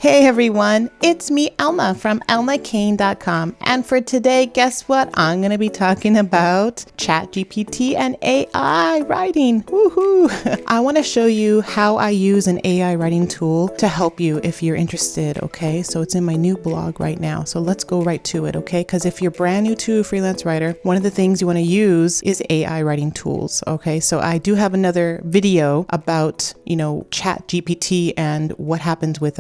Hey everyone, it's me Elma from elmakane.com, and for today, guess what? I'm going to be talking about ChatGPT and AI writing. Woohoo! I want to show you how I use an AI writing tool to help you if you're interested, okay? So it's in my new blog right now, so let's go right to it, okay? Because if you're brand new to a freelance writer, one of the things you want to use is AI writing tools, okay? So I do have another video about, ChatGPT and what happens with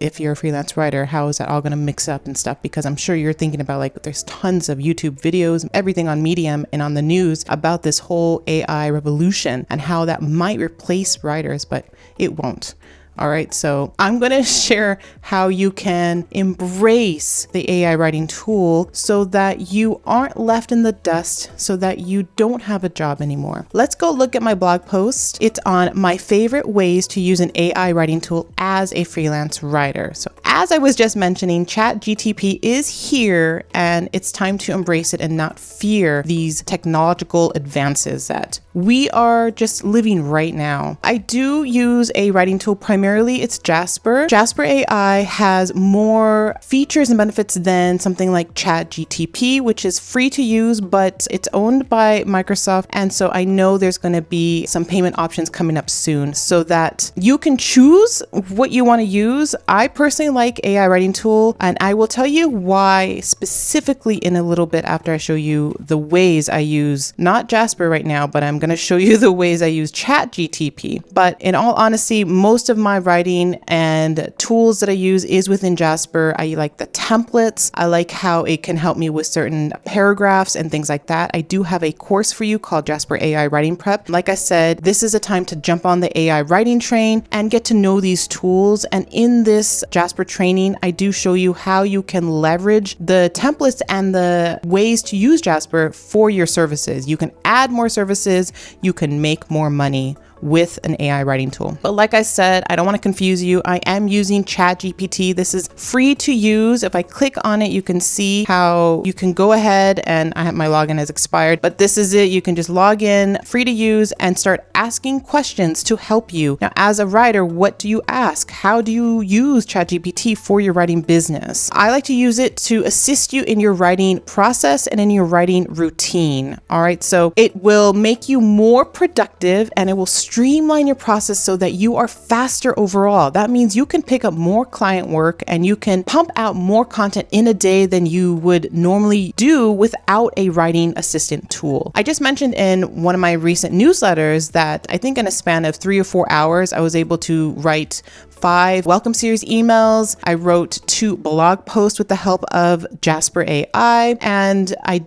if you're a freelance writer, how is that all going to mix up and stuff? Because I'm sure you're thinking about there's tons of YouTube videos, everything on Medium and on the news about this whole AI revolution and how that might replace writers, but it won't. All right, so I'm going to share how you can embrace the AI writing tool so that you aren't left in the dust, so that you don't have a job anymore. Let's go look at my blog post. It's on my favorite ways to use an AI writing tool as a freelance writer. So as I was just mentioning, ChatGPT is here and it's time to embrace it and not fear these technological advances that we are just living right now. I do use a writing tool, primarily it's Jasper. Jasper AI has more features and benefits than something like ChatGPT, which is free to use, but it's owned by Microsoft. And so I know there's going to be some payment options coming up soon so that you can choose what you want to use. I personally like AI writing tool, and I will tell you why specifically in a little bit after I show you the ways I use, not Jasper right now, but I'm going to show you the ways I use ChatGPT. But in all honesty, most of my writing and tools that I use is within Jasper. I like the templates. I like how it can help me with certain paragraphs and things like that. I do have a course for you called Jasper AI Writing Prep. Like I said, this is a time to jump on the AI writing train and get to know these tools. And in this Jasper training, I do show you how you can leverage the templates and the ways to use Jasper for your services. You can add more services, you can make more money with an AI writing tool. But like I said, I don't want to confuse you. I am using ChatGPT. This is free to use. If I click on it, you can see how you can go ahead, and my login has expired, but this is it. You can just log in, free to use, and start asking questions to help you. Now, as a writer, what do you ask? How do you use ChatGPT for your writing business? I like to use it to assist you in your writing process and in your writing routine. All right, so it will make you more productive and it will streamline your process so that you are faster overall. That means you can pick up more client work and you can pump out more content in a day than you would normally do without a writing assistant tool. I just mentioned in one of my recent newsletters that I think in a span of 3 or 4 hours, I was able to write 5 welcome series emails. I wrote 2 blog posts with the help of Jasper AI, and I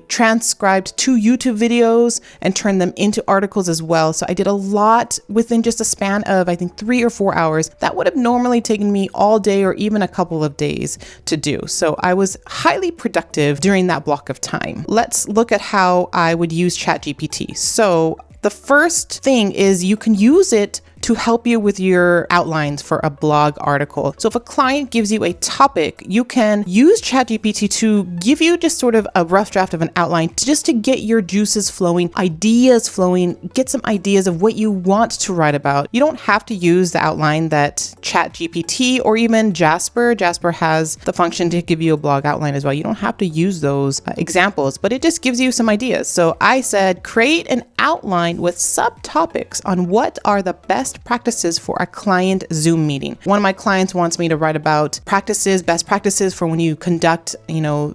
transcribed 2 YouTube videos and turned them into articles as well. So I did a lot within just a span of, I think, 3 or 4 hours. That would have normally taken me all day or even a couple of days to do. So I was highly productive during that block of time. Let's look at how I would use ChatGPT. So the first thing is you can use it to help you with your outlines for a blog article. So if a client gives you a topic, you can use ChatGPT to give you just sort of a rough draft of an outline just to get your juices flowing, ideas flowing, get some ideas of what you want to write about. You don't have to use the outline that ChatGPT or even Jasper has the function to give you a blog outline as well. You don't have to use those examples, but it just gives you some ideas. So I said, create an outline with subtopics on what are the best practices for a client Zoom meeting. One of my clients wants me to write about best practices for when you conduct,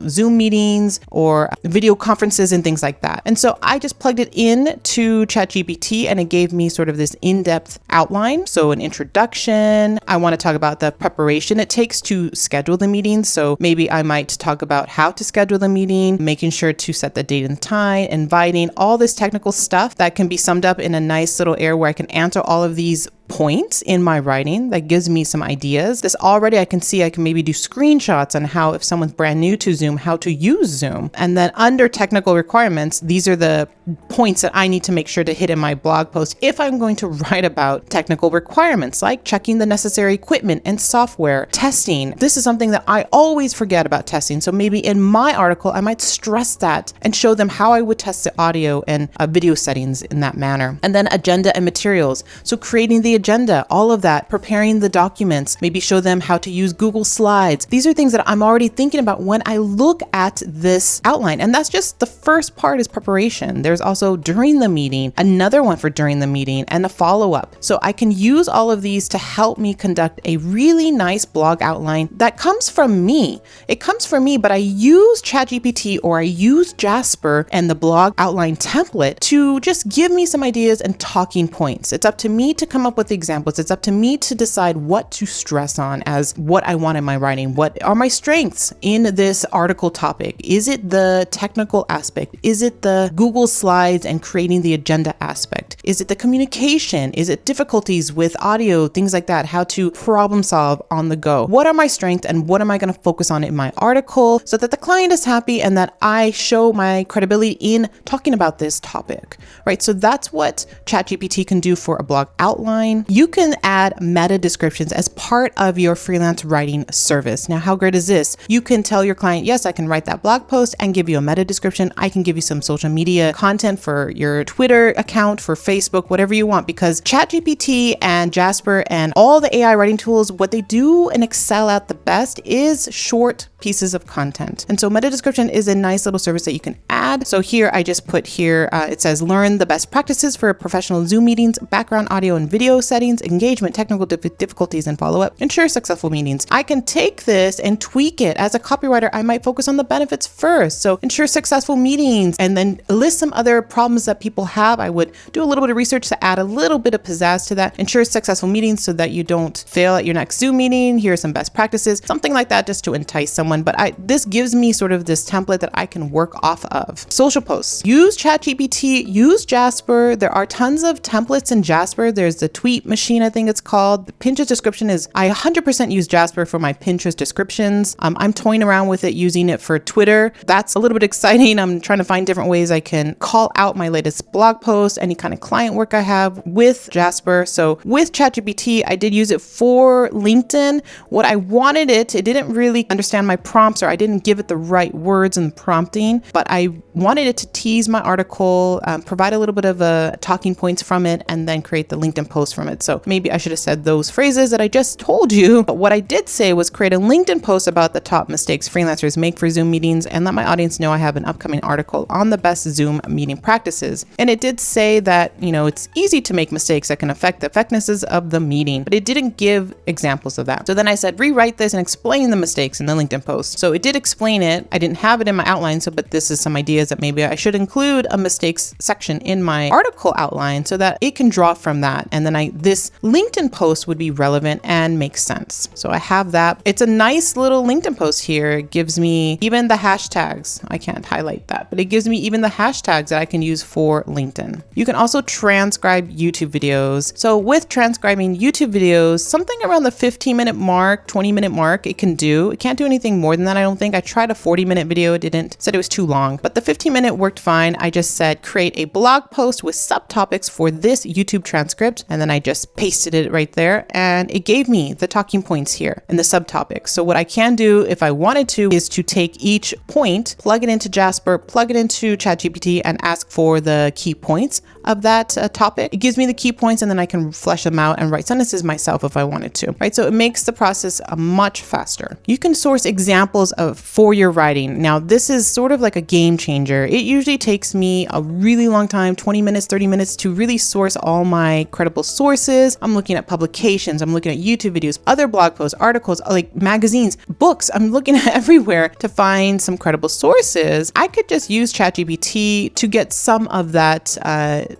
Zoom meetings or video conferences and things like that. And so I just plugged it in to ChatGPT and it gave me sort of this in-depth outline. So an introduction. I want to talk about the preparation it takes to schedule the meeting. So maybe I might talk about how to schedule the meeting, making sure to set the date and time, inviting, all this technical stuff that can be summed up in a nice little area where I can answer all of these points in my writing. That gives me some ideas. This already I can maybe do screenshots on how, if someone's brand new to Zoom, how to use Zoom. And then under technical requirements, these are the points that I need to make sure to hit in my blog post if I'm going to write about technical requirements, like checking the necessary equipment and software, testing. This is something that I always forget about testing. So maybe in my article, I might stress that and show them how I would test the audio and video settings in that manner. And then agenda and materials. So creating the agenda, all of that, preparing the documents, maybe show them how to use Google Slides. These are things that I'm already thinking about when I look at this outline. And that's just the first part is preparation. There's also during the meeting, another one for during the meeting, and a follow-up. So I can use all of these to help me conduct a really nice blog outline that comes from me. It comes from me, but I use ChatGPT or I use Jasper and the blog outline template to just give me some ideas and talking points. It's up to me to come up with the examples. It's up to me to decide what to stress on as what I want in my writing. What are my strengths in this article topic? Is it the technical aspect? Is it the Google Slides and creating the agenda aspect? Is it the communication? Is it difficulties with audio, things like that? How to problem solve on the go? What are my strengths and what am I going to focus on in my article so that the client is happy and that I show my credibility in talking about this topic, right? So that's what ChatGPT can do for a blog outline. You can add meta descriptions as part of your freelance writing service. Now, how great is this? You can tell your client, yes, I can write that blog post and give you a meta description. I can give you some social media content for your Twitter account, for Facebook, whatever you want, because ChatGPT and Jasper and all the AI writing tools, what they do and excel at the best is short pieces of content. And so meta description is a nice little service that you can add. So here I just put here, it says learn the best practices for professional Zoom meetings, background audio and video settings, engagement, technical difficulties and follow-up, ensure successful meetings. I can take this and tweak it. As a copywriter, I might focus on the benefits first. So ensure successful meetings and then list some other problems that people have. I would do a little bit of research to add a little bit of pizzazz to that. Ensure successful meetings so that you don't fail at your next Zoom meeting. Here are some best practices, something like that, just to entice someone. But this gives me sort of this template that I can work off of. Social posts. Use ChatGPT, use Jasper. There are tons of templates in Jasper. There's the tweet machine, I think it's called. The Pinterest description is, I 100% use Jasper for my Pinterest descriptions. I'm toying around with it, using it for Twitter. That's a little bit exciting. I'm trying to find different ways I can call out my latest blog post, any kind of client work I have with Jasper. So with ChatGPT, I did use it for LinkedIn. What I wanted it didn't really understand my prompts, or I didn't give it the right words and prompting, but I wanted it to tease my article, provide a little bit of talking points from it, and then create the LinkedIn post from it. So maybe I should have said those phrases that I just told you. But what I did say was create a LinkedIn post about the top mistakes freelancers make for Zoom meetings and let my audience know I have an upcoming article on the best Zoom meeting practices. And it did say that, it's easy to make mistakes that can affect the effectiveness of the meeting, but it didn't give examples of that. So then I said, rewrite this and explain the mistakes in the LinkedIn post. So it did explain it. I didn't have it in my outline, but this is some ideas that maybe I should include a mistakes section in my article outline so that it can draw from that. And then this LinkedIn post would be relevant and make sense. So I have that. It's a nice little LinkedIn post here. It gives me even the hashtags. I can't highlight that, but it gives me even the hashtags that I can use for LinkedIn. You can also transcribe YouTube videos. So with transcribing YouTube videos, something around the 15-minute mark, 20-minute mark, it can do. It can't do anything more than that, I don't think. I tried a 40-minute video. It said it was too long, but the 15-minute worked fine. I just said, create a blog post with subtopics for this YouTube transcript. And then I just pasted it right there. And it gave me the talking points here and the subtopics. So what I can do if I wanted to is to take each point, plug it into Jasper, plug it into ChatGPT and ask for the key points of that topic. It gives me the key points and then I can flesh them out and write sentences myself if I wanted to, right? So it makes the process much faster. You can source examples for your writing. Now, this is sort of like a game changer. It usually takes me a really long time, 20 minutes, 30 minutes to really source all my credible sources. I'm looking at publications. I'm looking at YouTube videos, other blog posts, articles, like magazines, books. I'm looking at everywhere to find some credible sources. I could just use ChatGPT to get some of that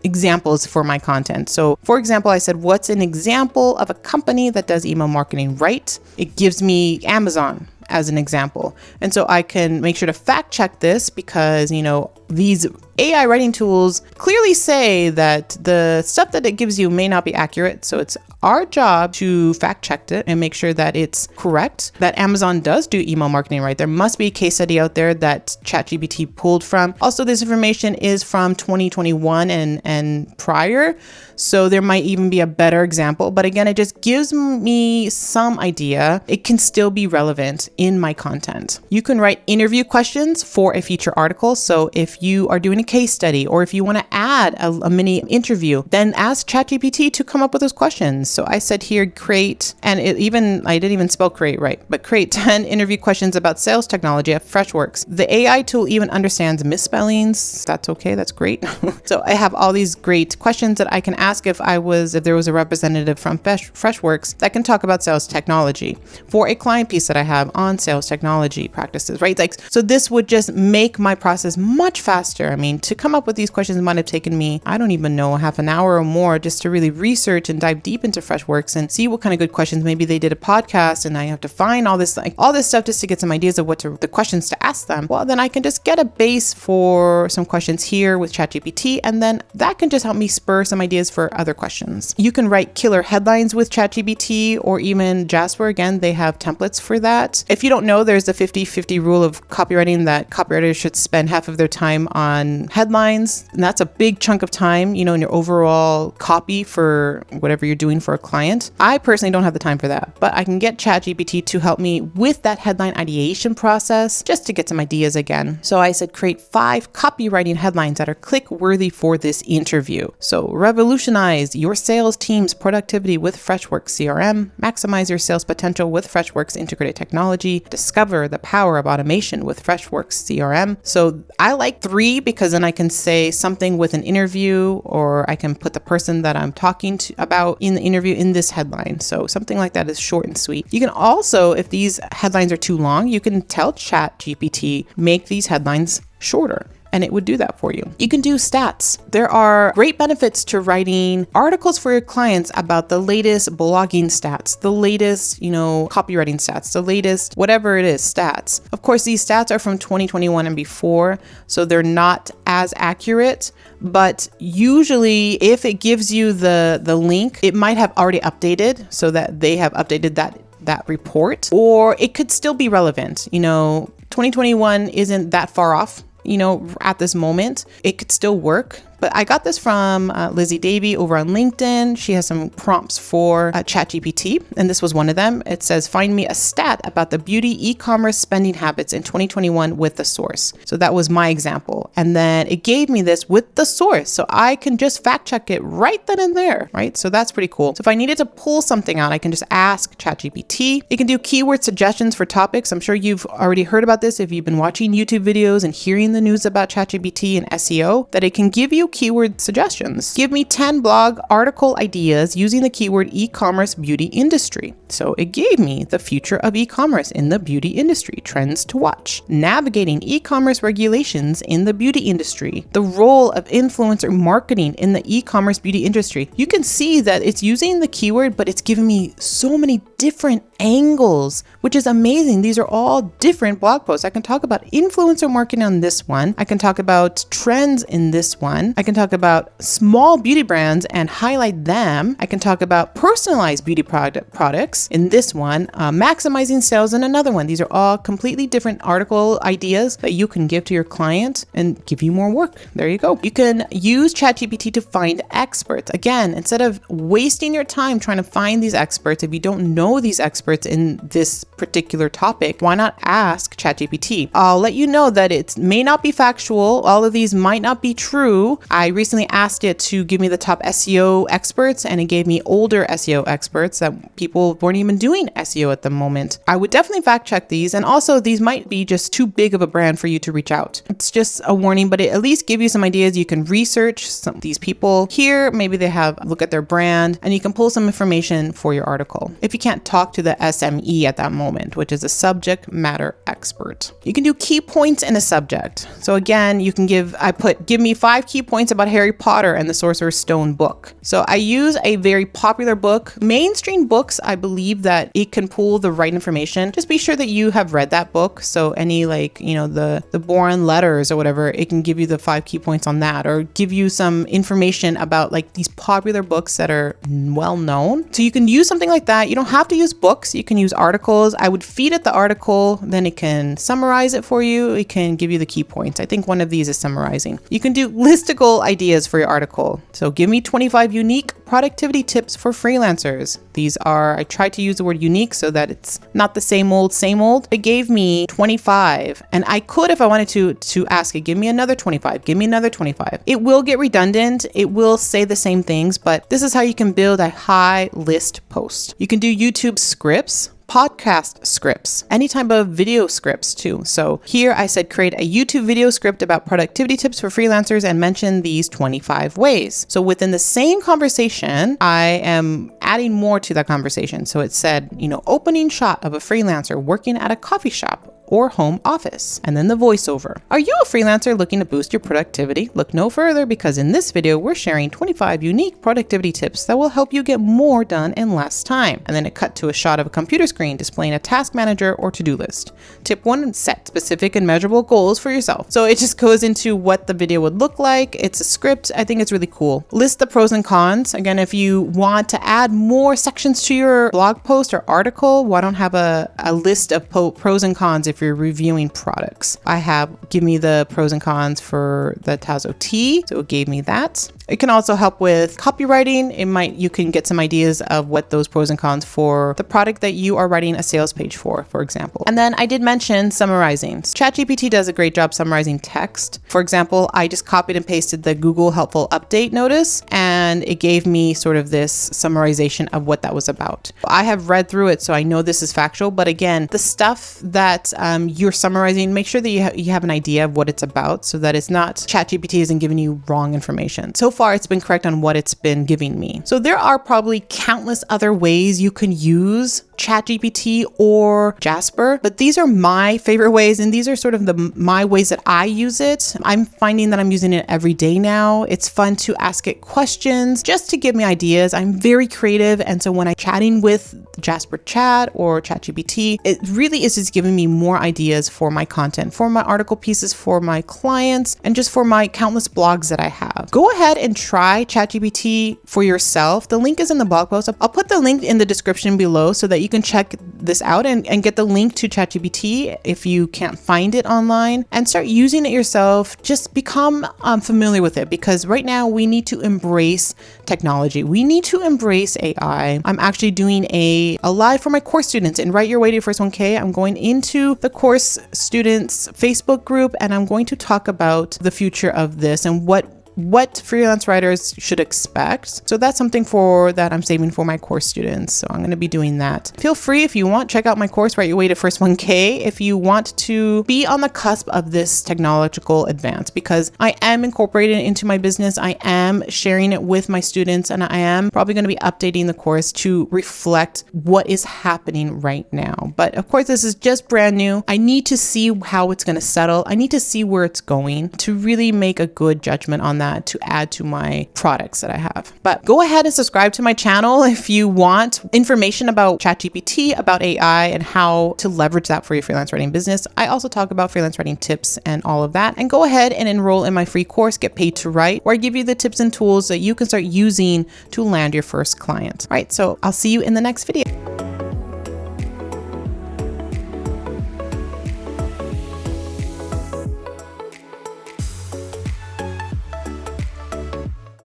examples for my content. So for example, I said, what's an example of a company that does email marketing right? It gives me Amazon as an example. And so I can make sure to fact check this because, these AI writing tools clearly say that the stuff that it gives you may not be accurate. So it's our job to fact check it and make sure that it's correct, that Amazon does do email marketing right. There must be a case study out there that ChatGPT pulled from. Also, this information is from 2021 and prior. So there might even be a better example. But again, it just gives me some idea. It can still be relevant in my content. You can write interview questions for a feature article. So if if you are doing a case study, or if you want to add a mini interview, then ask ChatGPT to come up with those questions. So I said here, create, and I didn't even spell create right, but create 10 interview questions about sales technology at Freshworks. The AI tool even understands misspellings. That's okay. That's great. So I have all these great questions that I can ask if there was a representative from Freshworks that can talk about sales technology for a client piece that I have on sales technology practices, right? Like, so this would just make my process much faster. I mean, to come up with these questions might have taken me, I don't even know, half an hour or more just to really research and dive deep into Freshworks and see what kind of good questions. Maybe they did a podcast and I have to find all this stuff just to get some ideas of the questions to ask them. Well, then I can just get a base for some questions here with ChatGPT, and then that can just help me spur some ideas for other questions. You can write killer headlines with ChatGPT or even Jasper. Again, they have templates for that. If you don't know, there's the 50-50 rule of copywriting that copywriters should spend half of their time on headlines. And that's a big chunk of time, in your overall copy for whatever you're doing for a client. I personally don't have the time for that, but I can get ChatGPT to help me with that headline ideation process just to get some ideas again. So I said, create 5 copywriting headlines that are click-worthy for this interview. So revolutionize your sales team's productivity with Freshworks CRM, maximize your sales potential with Freshworks integrated technology, discover the power of automation with Freshworks CRM. So I like 3 because then I can say something with an interview, or I can put the person that I'm talking to about in the interview in this headline. So something like that is short and sweet. You can also, if these headlines are too long, you can tell ChatGPT, make these headlines shorter, and it would do that for you. You can do stats. There are great benefits to writing articles for your clients about the latest blogging stats, the latest, copywriting stats, the latest, whatever it is, stats. Of course, these stats are from 2021 and before, so they're not as accurate, but usually if it gives you the link, it might have already updated so that they have updated that report, or it could still be relevant. 2021 isn't that far off. At this moment, it could still work. But I got this from Lizzie Davy over on LinkedIn. She has some prompts for ChatGPT, and this was one of them. It says, find me a stat about the beauty e-commerce spending habits in 2021 with the source. So that was my example. And then it gave me this with the source. So I can just fact check it right then and there, right? So that's pretty cool. So if I needed to pull something out, I can just ask ChatGPT. It can do keyword suggestions for topics. I'm sure you've already heard about this if you've been watching YouTube videos and hearing the news about ChatGPT and SEO, that it can give you keyword suggestions. Give me 10 blog article ideas using the keyword e-commerce beauty industry. So it gave me the future of e-commerce in the beauty industry, trends to watch, navigating e-commerce regulations in the beauty industry, the role of influencer marketing in the e-commerce beauty industry. You can see that it's using the keyword, but it's giving me so many different angles, which is amazing. These are all different blog posts. I can talk about influencer marketing on this one. I can talk about trends in this one. I can talk about small beauty brands and highlight them. I can talk about personalized beauty products in this one, maximizing sales in another one. These are all completely different article ideas that you can give to your client and give you more work. There you go. You can use ChatGPT to find experts. Again, instead of wasting your time trying to find these experts, if you don't know these experts in this particular topic, why not ask ChatGPT? I'll let you know that it may not be factual. All of these might not be true. I recently asked it to give me the top SEO experts, and it gave me older SEO experts that people weren't even doing SEO at the moment. I would definitely fact check these, and also these might be just too big of a brand for you to reach out. It's just a warning, but it at least give you some ideas. You can research some of these people here. Maybe they have a look at their brand, and you can pull some information for your article. If you can't talk to the SME at that moment, which is a subject matter expert. You can do key points in a subject. So again, you can give me 5 key points about Harry Potter and the Sorcerer's Stone book. So I use a very popular book. Mainstream books, I believe that it can pull the right information. Just be sure that you have read that book. So any the Boron letters or whatever, it can give you the 5 key points on that, or give you some information about these popular books that are well known. So you can use something like that. You don't have to use books. You can use articles. I would feed it the article, then it can summarize it for you. It can give you the key points. I think one of these is summarizing. You can do listicle ideas for your article. So give me 25 unique productivity tips for freelancers. I tried to use the word unique so that it's not the same old, same old. It gave me 25, and I could, if I wanted to ask it, give me another 25, give me another 25. It will get redundant. It will say the same things, but this is how you can build a high list post. You can do YouTube scripts, podcast scripts, any type of video scripts too. So here I said create a YouTube video script about productivity tips for freelancers and mention these 25 ways. So within the same conversation, I am adding more to that conversation. So it said, opening shot of a freelancer working at a coffee shop or home office. And then the voiceover. Are you a freelancer looking to boost your productivity? Look no further, because in this video, we're sharing 25 unique productivity tips that will help you get more done in less time. And then it cut to a shot of a computer screen displaying a task manager or to-do list. Tip 1, set specific and measurable goals for yourself. So it just goes into what the video would look like. It's a script. I think it's really cool. List the pros and cons. Again, if you want to add more sections to your blog post or article, why don't have a list of pros and cons if you're reviewing products. Give me the pros and cons for the Tazo tea. So it gave me that. It can also help with copywriting. You can get some ideas of what those pros and cons for the product that you are writing a sales page for example. And then I did mention summarizing. ChatGPT does a great job summarizing text. For example, I just copied and pasted the Google helpful update notice, and it gave me sort of this summarization of what that was about. I have read through it, so I know this is factual, but again, the stuff that you're summarizing, make sure that you have an idea of what it's about so that it's not ChatGPT isn't giving you wrong information. So far, it's been correct on what it's been giving me. So there are probably countless other ways you can use ChatGPT or Jasper, but these are my favorite ways, and these are sort of my ways that I use it. I'm finding that I'm using it every day now. It's fun to ask it questions just to give me ideas. I'm very creative, and so when I'm chatting with Jasper Chat or ChatGPT, it really is just giving me more ideas for my content, for my article pieces, for my clients, and just for my countless blogs that I have. Go ahead and try ChatGPT for yourself. The link is in the blog post. I'll put the link in the description below so that you can check this out and get the link to ChatGPT if you can't find it online, and start using it yourself. Just become familiar with it, because right now we need to embrace technology. We need to embrace AI. I'm actually doing a live for my course students in Write Your Way to Your First 1K. I'm going into the course students Facebook group, and I'm going to talk about the future of this and what freelance writers should expect. So that's something that I'm saving for my course students. So I'm going to be doing that. Feel free, if you want, check out my course, Write Your Way to First 1K, if you want to be on the cusp of this technological advance, because I am incorporating it into my business. I am sharing it with my students, and I am probably going to be updating the course to reflect what is happening right now. But of course, this is just brand new. I need to see how it's going to settle. I need to see where it's going to really make a good judgment on that, to add to my products that I have. But go ahead and subscribe to my channel if you want information about ChatGPT, about AI, and how to leverage that for your freelance writing business. I also talk about freelance writing tips and all of that. And go ahead and enroll in my free course, Get Paid to Write, where I give you the tips and tools that you can start using to land your first client. All right, so I'll see you in the next video.